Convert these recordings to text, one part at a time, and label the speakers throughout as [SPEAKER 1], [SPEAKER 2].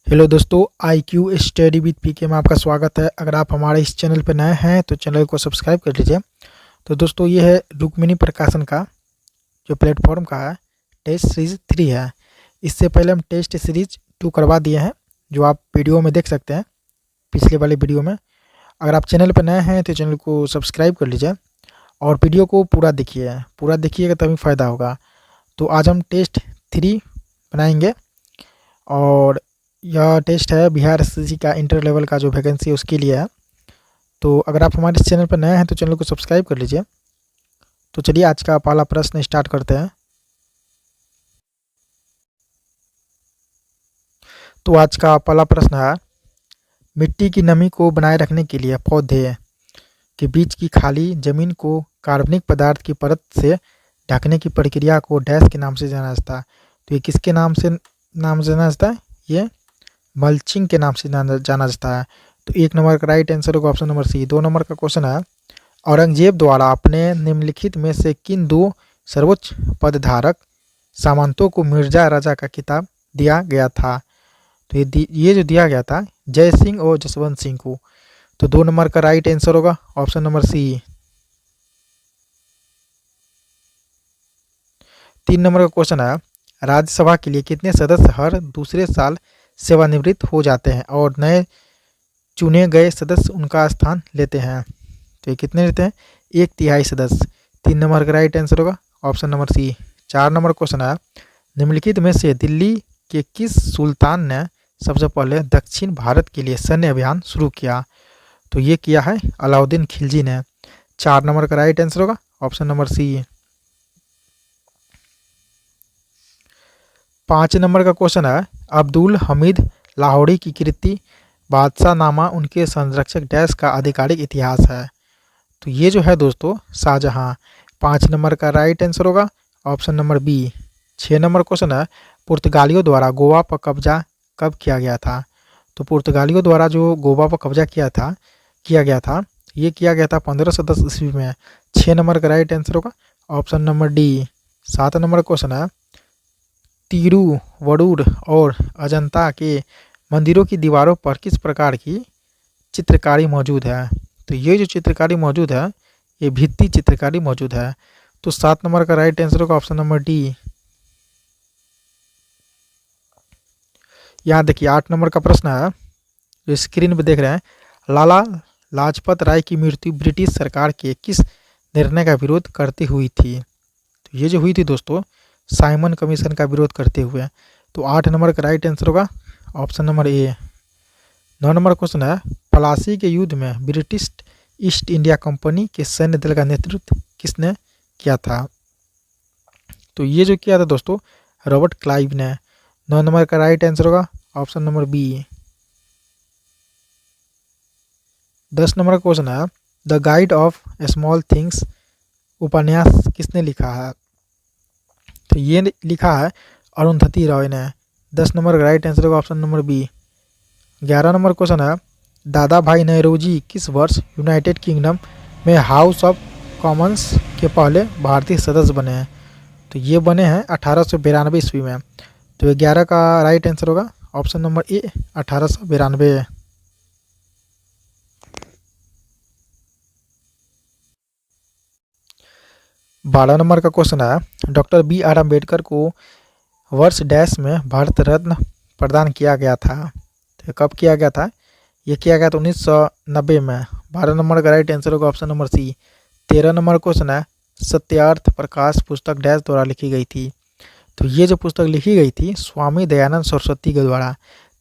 [SPEAKER 1] Hello दोस्तों, I Q study with पीके में आपका स्वागत है। अगर आप हमारे इस चैनल पर नए हैं तो चैनल को सब्सक्राइब कर लीजिए। तो दोस्तों, ये है रुक्मिणी प्रकाशन का जो प्लेटफॉर्म का है, टेस्ट सीरीज 3 है। इससे पहले हम टेस्ट सीरीज 2 करवा दिए हैं, जो आप वीडियो में देख सकते हैं, पिछले वाले वीडियो में। अगर आप चैनल पर नए हैं तो चैनल को सब्सक्राइब कर लीजिए और वीडियो को पूरा देखिएगा तभी फ़ायदा होगा। तो आज हम टेस्ट 3 बनाएंगे और यह टेस्ट है बिहार एसएससी का इंटर लेवल का जो वैकेंसी है उसके लिए है। तो अगर आप हमारे इस चैनल पर नए हैं तो चैनल को सब्सक्राइब कर लीजिए। तो चलिए आज का पहला प्रश्न स्टार्ट करते हैं। तो आज का पहला प्रश्न है, मिट्टी की नमी को बनाए रखने के लिए पौधे के बीच की खाली जमीन को कार्बनिक पदार्थ की परत से ढकने की प्रक्रिया को डैश के नाम से जाना जाता है। तो ये किसके नाम से जाना जाता है? ये मल्चिंग के नाम से जाना जाता है। तो 1 नंबर का राइट आंसर होगा ऑप्शन नंबर सी। 2 नंबर का क्वेश्चन है, औरंगजेब द्वारा अपने निम्नलिखित में से किन 2 सर्वोच्च पदधारक सामंतों को मिर्जा राजा का खिताब दिया गया था? तो ये जो दिया गया था जय सिंह और जसवंत सिंह को। तो 2 नंबर का राइट आंसर होगा ऑप्शन नंबर सी। 3 नंबर का क्वेश्चन है, राज्यसभा के लिए कितने सदस्य हर दूसरे साल सेवानिवृत्त हो जाते हैं और नए चुने गए सदस्य उनका स्थान लेते हैं? तो ये कितने लेते हैं? 1/3 सदस्य। 3 नंबर का राइट आंसर होगा option number C. 4 number question है, निम्नलिखित में से दिल्ली के किस सुल्तान ने सबसे पहले दक्षिण भारत के लिए सैन्य अभियान शुरू किया? तो ये किया है अलाउद्दीन खिलजी ने। 4 नंबर का राइट आंसर होगा ऑप्शन नंबर सी। 5 नंबर का क्वेश्चन है, अब्दुल हमीद लाहौरी की कृति बादशाह नामा उनके संरक्षक डैश का आधिकारिक इतिहास है? तो ये जो है दोस्तों शाहजहां। 5 नंबर का राइट आंसर होगा option number B. 6 number question है, पुर्तगालियों द्वारा गोवा पर कब्जा कब किया गया था? तो पुर्तगालियों द्वारा जो गोवा पर कब्जा किया गया था ये किया गया था 1510 ईस्वी में। 6 नंबर का राइट आंसर होगा option number D. 7 number question है, तिरुवरुर और अजंता के मंदिरों की दीवारों पर किस प्रकार की चित्रकारी मौजूद है? तो ये जो चित्रकारी मौजूद है ये भित्ति चित्रकारी मौजूद है। तो 7 नंबर का राइट आंसर होगा ऑप्शन नंबर डी। यहाँ देखिए 8 नंबर का प्रश्न है, जो स्क्रीन पे देख रहे हैं, लाला लाजपत राय की मृत्यु ब्रिटिश सरकार के किस निर्णय का विरोध करते हुई थी? तो ये जो हुई थी दोस्तों साइमन कमीशन का विरोध करते हुए। तो 8 नंबर का राइट आंसर होगा ऑप्शन नंबर ए। 9 नंबर क्वेश्चन है, प्लासी के युद्ध में ब्रिटिश ईस्ट इंडिया कंपनी के सैन्य दल का नेतृत्व किसने किया था? तो ये जो किया था दोस्तों रॉबर्ट क्लाइव ने। 9 नंबर का राइट आंसर होगा ऑप्शन नंबर बी। 10 नंबर का क्वेश्चन है, the guide of small things उपन्यास किसने लिखा है? तो ये लिखा है अरुंधति रॉय ने। 10 नंबर का राइट आंसर होगा option number B. 11 number question है, दादा भाई नौरोजी किस वर्ष यूनाइटेड किंगडम में हाउस ऑफ कॉमन्स के पहले भारतीय सदस्य बने हैं? तो ये बने हैं 1892 ईस्वी में। तो 11 का राइट आंसर होगा ऑप्शन नंबर ए 1892। 12 नंबर का क्वेश्चन है, डॉक्टर BR अम्बेडकर को वर्ष डैश में भारत रत्न प्रदान किया गया था? तो कब किया गया था? ये किया गया था 1990 में। 12 नंबर का राइट आंसर होगा option number C. 13 number question है, सत्यार्थ प्रकाश पुस्तक डैश द्वारा लिखी गई थी? तो ये जो पुस्तक लिखी गई थी स्वामी दयानंद सरस्वती के द्वारा।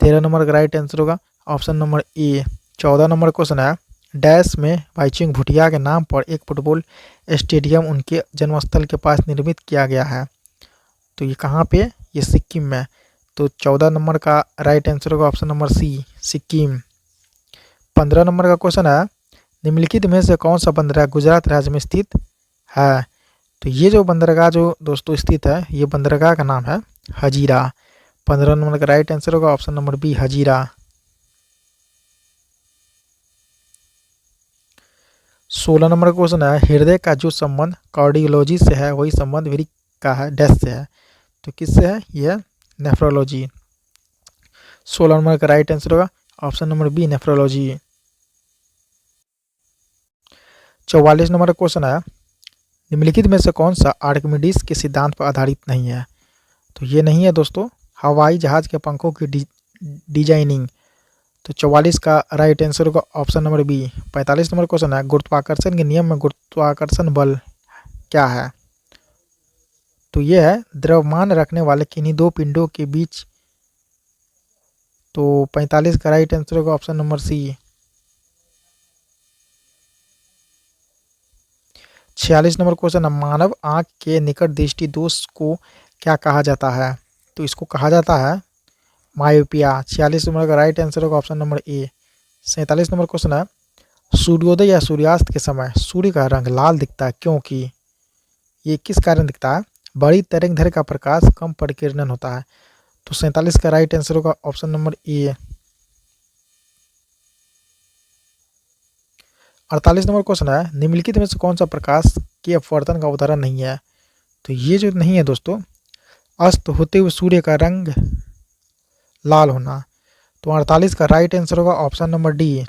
[SPEAKER 1] 13 नंबर का राइट आंसर होगा ऑप्शन नंबर ए। 14 नंबर क्वेश्चन है, डैश में भाईचुंग भूटिया के नाम पर एक फुटबॉल स्टेडियम उनके जन्मस्थल के पास निर्मित किया गया है? तो ये कहाँ पे? ये सिक्किम में। तो 14 नंबर का राइट आंसर होगा option number C, Sikkim. 15 number का क्वेश्चन है, निम्नलिखित में से कौन सा बंदरगाह गुजरात राज्य में स्थित है? तो ये जो बंदरगाह जो दोस्तों स्थित है ये बंदरगाह का नाम है हजीरा। 15 नंबर का राइट आंसर होगा option number B, Hazira. 16 number का क्वेश्चन है, हृदय का जो संबंध कार्डियोलॉजी से है वही संबंध वृक्क का है डैश से है? तो किससे है? यह नेफ्रोलॉजी। 16 नंबर का राइट आंसर होगा option number B nephrology. 44 number का क्वेश्चन है, निम्नलिखित में से कौन सा आर्किमिडीज के सिद्धांत पर आधारित नहीं है? तो ये नहीं है दोस्तों हवाई जहाज के पंखों की डिजाइनिंग। तो 44 का राइट आंसर होगा option number B. 45 number question है, गुरुत्वाकर्षण के नियम में गुरुत्वाकर्षण बल क्या है? तो ये है द्रव्यमान रखने वाले किन्हीं दो पिंडों के बीच। तो 45 का राइट आंसर होगा option number C. 46 number question है, मानव आंख के निकट दृष्टि दोष को क्या कहा जाता है? तो इसको कहा जाता है मायोपिया। 46 नंबर का राइट आंसर होगा ऑप्शन नंबर ए। 47 नंबर क्वेश्चन है, सूर्योदय या सूर्यास्त के समय सूर्य का रंग लाल दिखता है क्योंकि? ये किस कारण दिखता है? बड़ी तरंगदैर्घ्य का प्रकाश कम परिकीर्णन होता है। तो 47 का राइट आंसर होगा ऑप्शन नंबर ए। 48 नंबर क्वेश्चन है, निम्नलिखित में से कौन सा प्रकाश के अपवर्तन का उदाहरण नहीं है? तो ये जो नहीं है दोस्तों, अस्त होते हुए सूर्य का रंग लाल होना। तो 48 का राइट आंसर होगा option number D.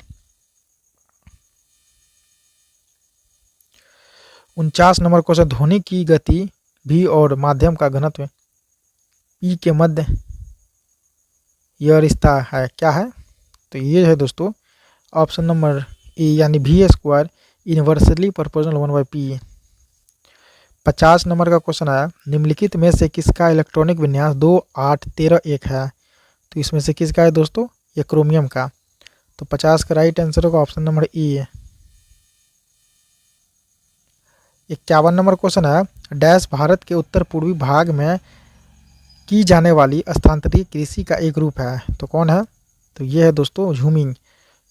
[SPEAKER 1] 49 number question, ध्वनि की गति भी और माध्यम का घनत्व पी के मध्य यह रिश्ता है क्या है? तो ये है दोस्तों ऑप्शन नंबर ए यानी V square inversely proportional 1/p। 50 number का क्वेश्चन है, निम्नलिखित में से किसका इलेक्ट्रॉनिक विन्यास 2 8 13 1 है? तो इसमें से किसका है दोस्तों? ये क्रोमियम का। तो 50 का राइट आंसर होगा ऑप्शन नंबर ए। 51 नंबर क्वेश्चन है, डैश भारत के उत्तर पूर्वी भाग में की जाने वाली स्थानांतरित कृषि का एक रूप है। तो कौन है? तो ये है दोस्तों झूमिंग।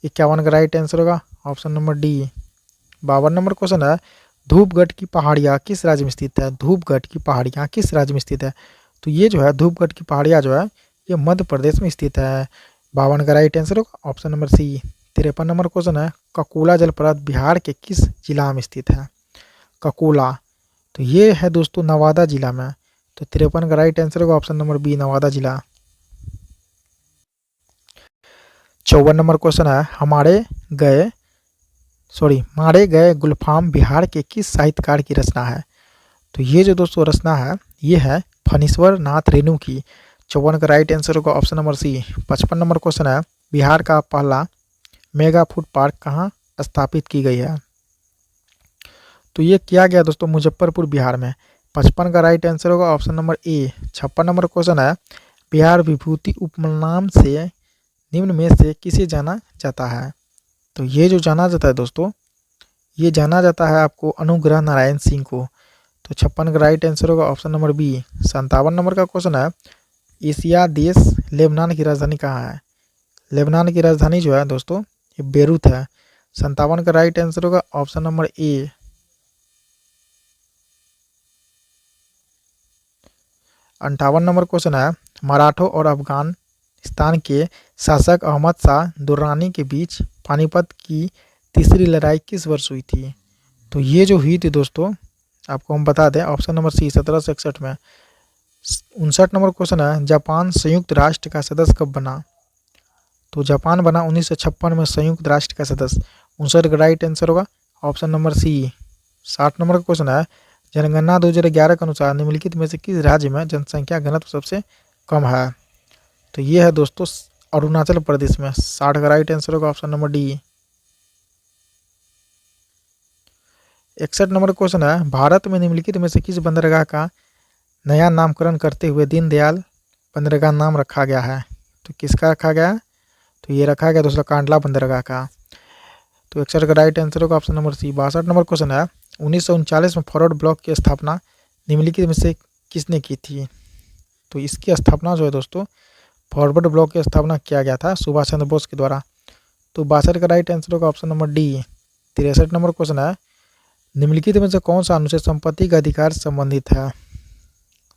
[SPEAKER 1] 51 का राइट आंसर होगा option number D. 52 number question है, धूपगढ़ की पहाड़ियाँ किस राज्य में स्थित है? धूपगढ़ की पहाड़ियाँ किस राज्य में स्थित है? तो ये जो है धूपगढ़ की पहाड़ियाँ जो है ये मध्य प्रदेश में स्थित है। 52 का राइट आंसर होगा option number C. 53 number question है, ककोला जलप्रपात बिहार के किस जिला में स्थित है? ककोला, तो ये है दोस्तों नवादा जिला में। तो 53 का राइट आंसर होगा ऑप्शन नंबर बी नवादा जिला। 54 नंबर क्वेश्चन है, मारे गए गुलफाम बिहार के किस साहित्यकार की रचना है? तो ये जो दोस्तों रचना है ये है फणीश्वर नाथ रेणु की। 54 का राइट आंसर होगा option number C. 55 number question है, बिहार का पहला मेगा फूड पार्क कहाँ स्थापित की गई है? तो ये किया गया दोस्तों मुजफ्फरपुर बिहार में। 55 का राइट आंसर होगा ऑप्शन नंबर ए। 56 नंबर क्वेश्चन है, बिहार विभूति उपनाम से निम्न में से किसे जाना जाता है? तो ये जो जाना जाता है दोस्तों ये जाना जाता है आपको अनुग्रह नारायण सिंह को। तो 56 का राइट आंसर होगा ऑप्शन नंबर बी। 57 नंबर का क्वेश्चन है, एशिया देश लेबनान की राजधानी कहाँ है? लेबनान की राजधानी जो है दोस्तों ये बेरूत है। 57 का राइट आंसर होगा ऑप्शन नंबर ए। 58 नंबर क्वेश्चन है, मराठों और अफगानिस्तान के शासक अहमद शाह दुर्रानी के बीच पानीपत की तीसरी लड़ाई किस वर्ष हुई थी? तो ये जो हुई थी दोस्तों आपको हम बता दें ऑप्शन नंबर सी 1761 में। 59 नंबर क्वेश्चन है, जापान संयुक्त राष्ट्र का सदस्य कब बना? तो जापान बना 1956 में संयुक्त राष्ट्र का सदस्य। 59 का राइट आंसर होगा ऑप्शन नंबर सी। 60 नंबर का क्वेश्चन है, जनगणना 2011 के अनुसार निम्नलिखित में से किस राज्य में जनसंख्या घनत्व सबसे कम है? तो ये है दोस्तों अरुणाचल प्रदेश में। 60 का राइट आंसर होगा option number D. 61 number question है, भारत में निम्नलिखित में से किस बंदरगाह का नया नामकरण करते हुए दीनदयाल बंदरगाह नाम रखा गया है? तो किसका रखा गया है? तो ये रखा गया दूसरा कांडला बंदरगाह का। तो 61 का राइट आंसर होगा option number C. 62 number question है, 1939 में फॉरवर्ड ब्लॉक की स्थापना निम्नलिखित में से किसने की थी? तो इसकी स्थापना जो है दोस्तों फॉरवर्ड ब्लॉक की स्थापना किया गया था सुभाष चंद्र बोस के द्वारा। तो 62 का राइट आंसर होगा option number D. 63 number question है, निम्नलिखित में से कौन सा अनुच्छेद संपत्ति का अधिकार से संबंधित है?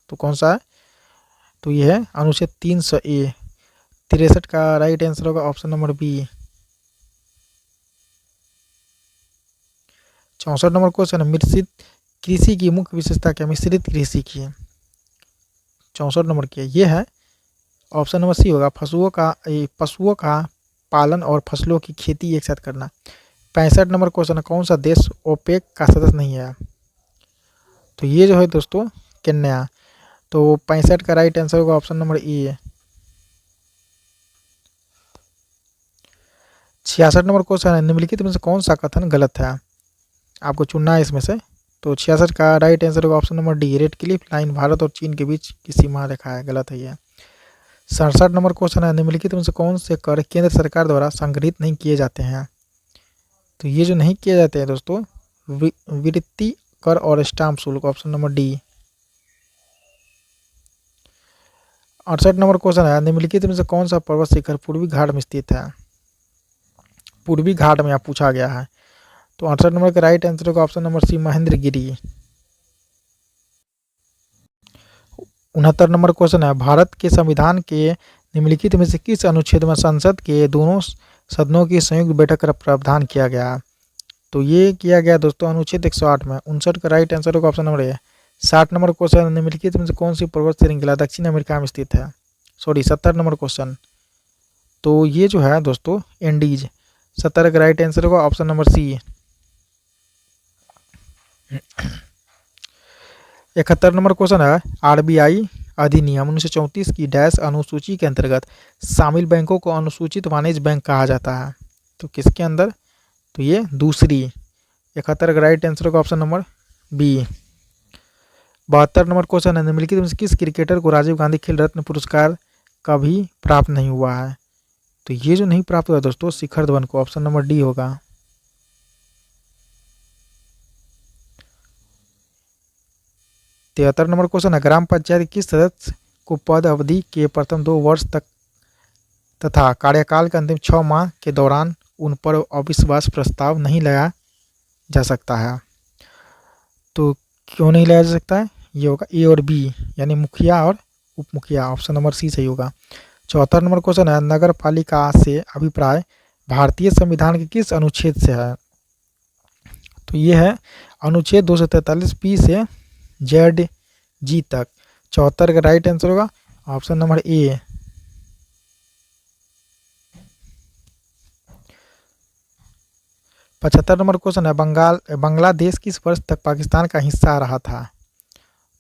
[SPEAKER 1] तो कौन सा है? तो ये है अनुच्छेद 300A। 63 का राइट आंसर होगा option number B. 64 number question है, मिश्रित कृषि की मुख्य विशेषता क्या? मिश्रित कृषि की 64 नंबर की ये है ऑप्शन नंबर सी होगा पशुओं का पालन और फसलों की खेती एक साथ करना। 65 नंबर क्वेश्चन है, कौन सा देश ओपेक का सदस्य नहीं है? तो ये जो है दोस्तों केन्या। तो 65 का राइट आंसर होगा ऑप्शन नंबर ए। 66 नंबर क्वेश्चन है, निम्नलिखित में से कौन सा कथन गलत है? आपको चुनना है इसमें से। तो 66 का राइट आंसर होगा option number D, red Cliff line Bharat और चीन के बीच की सीमा रेखा है, गलत है ये। 67 नंबर क्वेश्चन है, निम्नलिखित में से कौन से कर केंद्र सरकार द्वारा संग्रहित नहीं किए जाते हैं? तो ये जो नहीं किए जाते हैं दोस्तों, वृत्ति कर और स्टाम्प शुल्क, option number D. 68 number question है, निम्नलिखित में से कौन सा पर्वत शिखर पूर्वी घाट में स्थित है? पूर्वी घाट में पूछा गया है। तो 68 नंबर का राइट आंसर होगा option number C, Mahendragiri. 69 number question है, भारत के संविधान के निम्नलिखित में से किस अनुच्छेद में संसद के दोनों सदनों की संयुक्त बैठक का प्रावधान किया गया? तो ये किया गया दोस्तों अनुच्छेद 108 में। 59 का राइट आंसर होगा ऑप्शन नंबर ए। 60 नंबर क्वेश्चन, निम्नलिखित में से कौन सी पर्वत श्रृंखला दक्षिण अमेरिका में स्थित है? 70 नंबर क्वेश्चन, तो ये जो है दोस्तों एंडीज। 70 का राइट आंसर होगा option number C. 71 number question है, आरबीआई अधिनियम 1934 की डैश अनुसूची के अंतर्गत शामिल बैंकों को अनुसूचित वाणिज्य बैंक कहा जाता है? तो किसके अंदर? तो ये दूसरी। 71 का राइट आंसर होगा option number B. 72 number question है, निम्नलिखित में से किस क्रिकेटर को राजीव गांधी खेल रत्न पुरस्कार कभी प्राप्त नहीं हुआ है? तो ये जो नहीं प्राप्त हुआ दोस्तों शिखर धवन को, ऑप्शन नंबर डी होगा। 73 नंबर क्वेश्चन है, ग्राम पंचायत किस सदस्य को पद अवधि के प्रथम 2 वर्ष तक तथा कार्यकाल के अंतिम 6 माह के दौरान उन पर अविश्वास प्रस्ताव नहीं लाया जा सकता है? तो क्यों नहीं लाया जा सकता है? ये होगा ए और बी, यानी मुखिया और उप मुखिया, ऑप्शन नंबर सी सही होगा। 74 नंबर क्वेश्चन है, नगर पालिका से अभिप्राय भारतीय संविधान के किस अनुच्छेद से है? तो ये है अनुच्छेद 243 पी से जेड जी तक। 74 का राइट आंसर होगा ऑप्शन नंबर ए। 75 नंबर क्वेश्चन है, बांग्लादेश किस वर्ष तक पाकिस्तान का हिस्सा रहा था?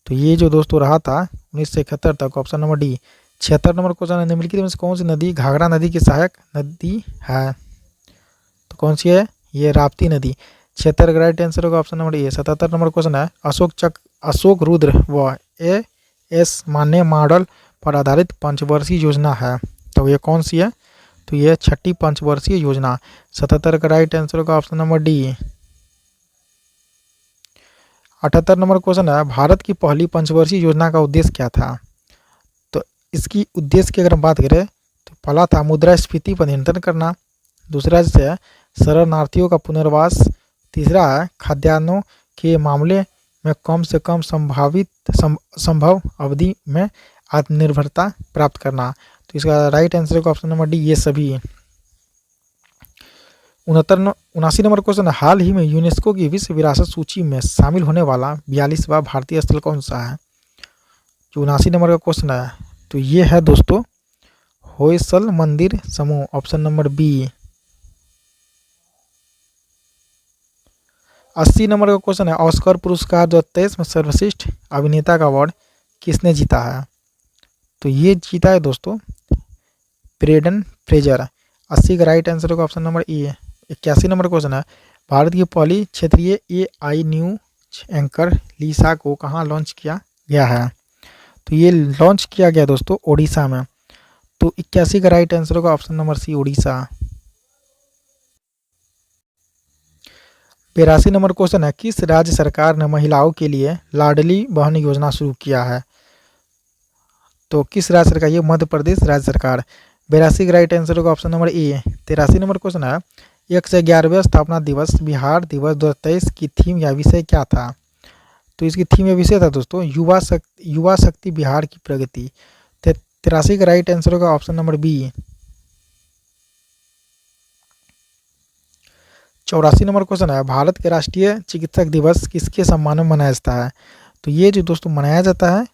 [SPEAKER 1] तो ये जो दोस्तों रहा था 1971 तक, option number D. 76 number question है, निम्नलिखित में से कौन सी नदी घाघरा नदी की सहायक नदी है? तो कौन सी है? ये राप्ती नदी। 76 का राइट आंसर होगा ऑप्शन नंबर ए। 77 नंबर क्वेश्चन है, अशोक रुद्र व एस मान्य मॉडल पर आधारित पंचवर्षीय योजना है, तो ये कौन सी है? तो ये 6ठी पंचवर्षीय योजना। 77 का राइट आंसर होगा option number D. 78 number question है, भारत की पहली पंचवर्षीय योजना का उद्देश्य क्या था? तो इसकी उद्देश्य की अगर हम बात करें तो पहला था मुद्रास्फीति पर नियंत्रण करना, दूसरा जैसे शरणार्थियों का पुनर्वास, तीसरा है खाद्यान्नों के मामले में कम से कम संभव अवधि में आत्मनिर्भरता प्राप्त करना। तो इसका राइट आंसर होगा ऑप्शन नंबर डी, ये सभी। 79 नंबर क्वेश्चन, हाल ही में यूनेस्को की विश्व विरासत सूची में शामिल होने वाला 42वां भारतीय स्थल कौन सा है? जो 79 नंबर का क्वेश्चन है, तो ये है दोस्तों होयसल मंदिर समूह, ऑप्शन नंबर बी। 80 नंबर का क्वेश्चन है, ऑस्कर पुरस्कार 2023 में सर्वश्रेष्ठ अभिनेता का अवार्ड किसने जीता है? तो ये जीता है दोस्तों ब्रेंडन फ्रेजर। 80 का राइट आंसर होगा ऑप्शन नंबर ए। 81 नंबर क्वेश्चन है, भारत की पहली क्षेत्रीय AI न्यूज एंकर लीसा को कहाँ लॉन्च किया गया है? तो ये लॉन्च किया गया दोस्तों ओडिशा में। तो 81 का राइट आंसर होगा option number C, Odisha. 82 number question है, किस राज्य सरकार ने महिलाओं के लिए लाडली बहन योजना शुरू किया है? तो किस राज्य सरकार? ये मध्य प्रदेश राज्य सरकार। 82 का राइट आंसर होगा ऑप्शन नंबर ए। 83 नंबर क्वेश्चन है, 111वें स्थापना दिवस बिहार दिवस 2023 की थीम या विषय क्या था? तो इसकी थीम या विषय था दोस्तों युवा शक्ति बिहार की प्रगति। 83 का राइट आंसर होगा option number B. 84 number question है, भारत के राष्ट्रीय चिकित्सक दिवस किसके सम्मान में मनाया जाता है? तो ये जो दोस्तों मनाया जाता है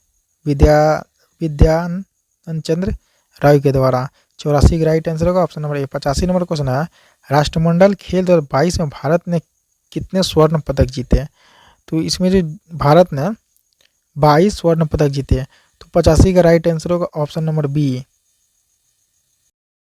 [SPEAKER 1] विद्यानंद चंद्र रॉय के द्वारा। 84 का राइट आंसर होगा ऑप्शन नंबर ए। 85 नंबर क्वेश्चन है, राष्ट्रमंडल खेल 2022 में भारत ने कितने स्वर्ण पदक जीते? तो इसमें जो भारत ने 22 स्वर्ण पदक जीते। तो 85 का राइट आंसर होगा ऑप्शन नंबर बी,